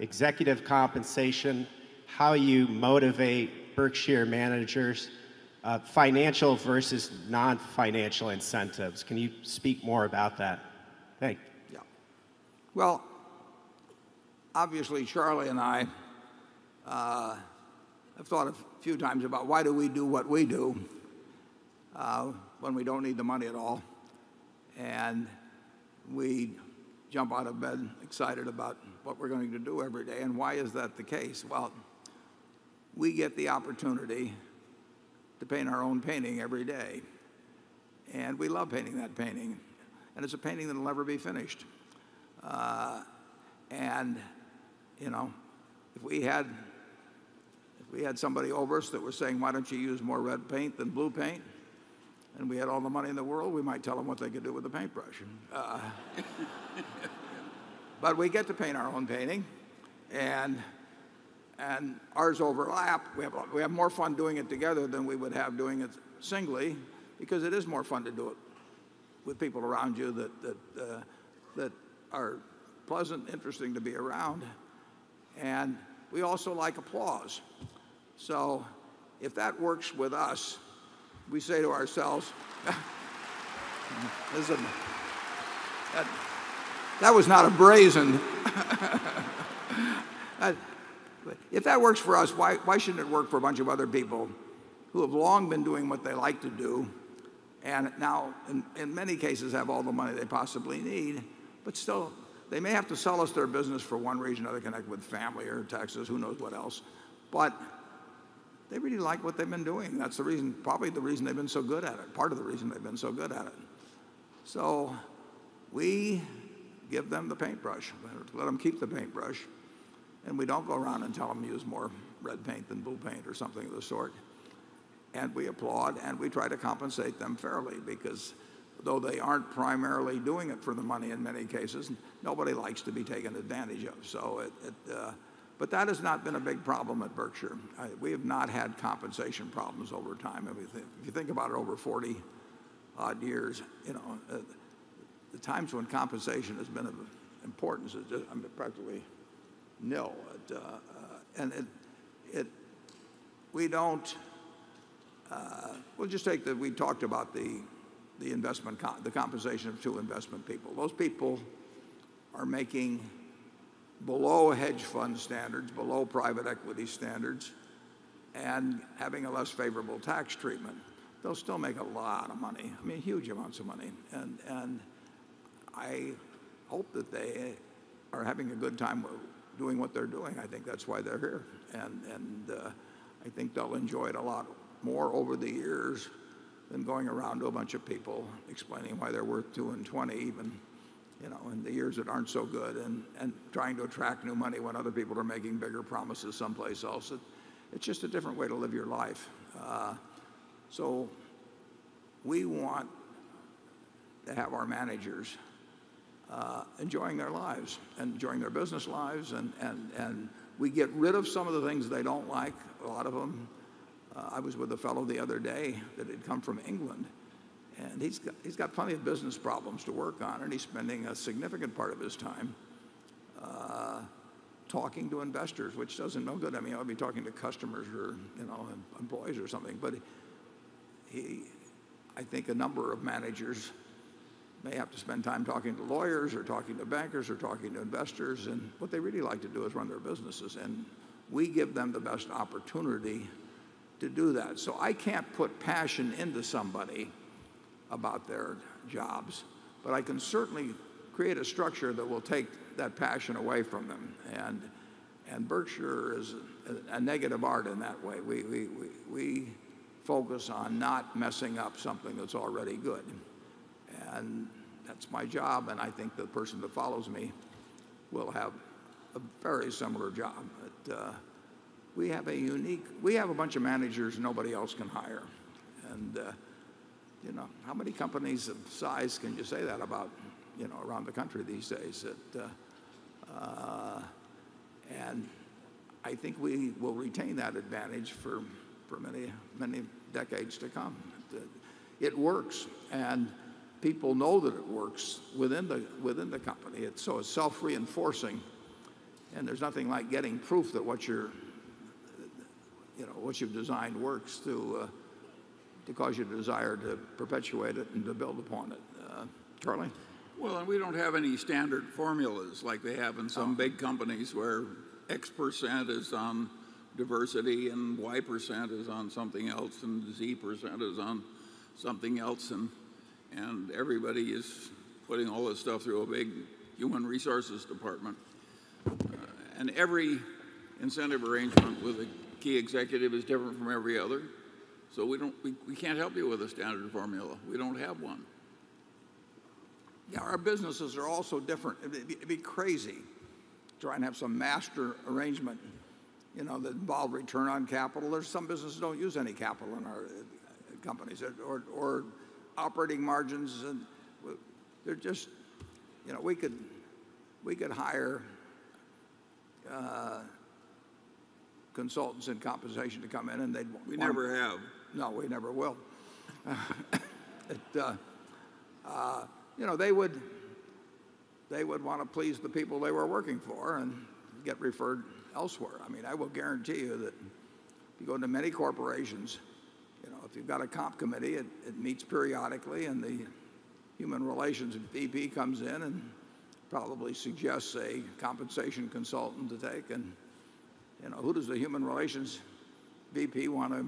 executive compensation, how you motivate Berkshire managers, financial versus non-financial incentives. Can you speak more about that? Thank you. Yeah. Well, obviously, Charlie and I have thought a few times about why do we do what we do when we don't need the money at all. And we jump out of bed excited about what we're going to do every day. And why is that the case? Well, we get the opportunity to paint our own painting every day. And we love painting that painting. And it's a painting that'll never be finished. And, you know, if we had somebody over us that was saying, why don't you use more red paint than blue paint? And we had all the money in the world, we might tell them what they could do with the paintbrush. But we get to paint our own painting, and ours overlap. We have more fun doing it together than we would have doing it singly, because it is more fun to do it with people around you that are pleasant, interesting to be around. And we also like applause. So if that works with us, we say to ourselves, listen, that was not a brazen. If that works for us, why shouldn't it work for a bunch of other people who have long been doing what they like to do and now, in many cases, have all the money they possibly need, but still, they may have to sell us their business for one reason or another, connect with family or taxes, who knows what else. But they really like what they've been doing. That's the reason, probably the reason they've been so good at it, part of the reason they've been so good at it. So we give them the paintbrush, let them keep the paintbrush, and we don't go around and tell them to use more red paint than blue paint or something of the sort. And we applaud, and we try to compensate them fairly, because though they aren't primarily doing it for the money in many cases, nobody likes to be taken advantage of. So but that has not been a big problem at Berkshire. We have not had compensation problems over time. If you think about it, over 40 odd years, you know, the times when compensation has been of importance is just, practically nil. We don't. We'll just take we talked about the investment, the compensation of two investment people. Those people are making below hedge fund standards, below private equity standards, and having a less favorable tax treatment. They'll still make a lot of money. I mean, huge amounts of money. And I hope that they are having a good time doing what they're doing. I think that's why they're here. And I think they'll enjoy it a lot more over the years than going around to a bunch of people explaining why they're worth 2 and 20 even, you know, in the years that aren't so good, and trying to attract new money when other people are making bigger promises someplace else. It's just a different way to live your life. So we want to have our managers enjoying their lives and enjoying their business lives, and we get rid of some of the things they don't like, a lot of them. I was with a fellow the other day that had come from England, and he's got plenty of business problems to work on, and he's spending a significant part of his time talking to investors, which doesn't no good. I mean, I'll be talking to customers or, you know, employees or something, but I think a number of managers may have to spend time talking to lawyers or talking to bankers or talking to investors, and what they really like to do is run their businesses, and we give them the best opportunity to do that. So I can't put passion into somebody about their jobs, but I can certainly create a structure that will take that passion away from them. And Berkshire is a negative art in that way. We focus on not messing up something that's already good. And that's my job, and I think the person that follows me will have a very similar job. We have a bunch of managers nobody else can hire. And, you know, how many companies of size can you say that about, you know, around the country these days? And I think we will retain that advantage for many, many decades to come. It works, and people know that it works within the company. So it's self-reinforcing. And there's nothing like getting proof that what what you've designed works to cause you to desire to perpetuate it and to build upon it. Charlie? Well, and we don't have any standard formulas like they have in some big companies where X% is on diversity and Y% is on something else and Z% is on something else, and everybody is putting all this stuff through a big human resources department. And every incentive arrangement with a key executive is different from every other. So we can't help you with a standard formula. We don't have one. Yeah, our businesses are also different. It'd be crazy to try and have some master arrangement, that involve return on capital. There's some businesses don't use any capital in our companies, or operating margins, and they're just, we could hire consultants in compensation to come in, and we never have. No, we never will. They would want to please the people they were working for and get referred elsewhere. I mean, I will guarantee you that if you go into many corporations, if you've got a comp committee, it meets periodically, and the human relations VP comes in and probably suggests a compensation consultant to take. And who does the human relations VP want to?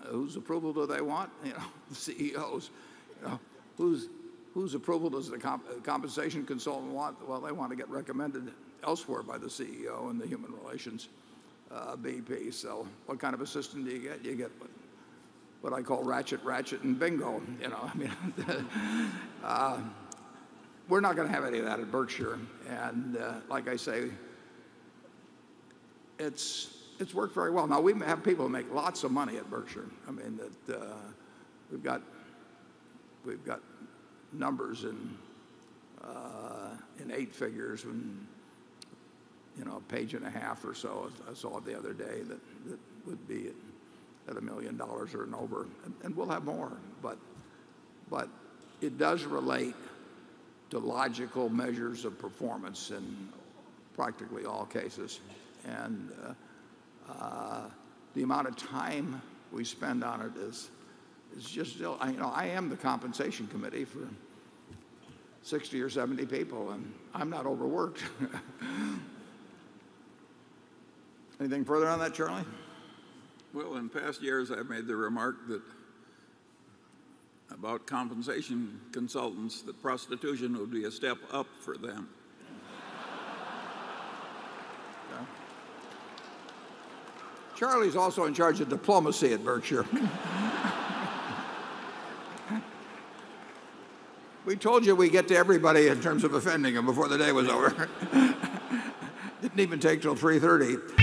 Whose approval do they want? The CEOs. Whose approval does the compensation consultant want? Well, they want to get recommended elsewhere by the CEO and the human relations VP. So what kind of assistant do you get? You get what I call ratchet, and bingo. I mean, we're not going to have any of that at Berkshire. And like I say, it's worked very well. Now, we have people who make lots of money at Berkshire. I mean, that we've got numbers in 8 figures, and a page and a half or so. I saw it the other day that would be at $1 million or and over, and we'll have more. But it does relate to logical measures of performance in practically all cases, and the amount of time we spend on it is just still. I am the compensation committee for 60 or 70 people, and I'm not overworked. Anything further on that, Charlie? Well, in past years, I've made the remark about compensation consultants that prostitution would be a step up for them. Yeah. Charlie's also in charge of diplomacy at Berkshire. We told you we get to everybody in terms of offending them before the day was over. Didn't even take till 3:30.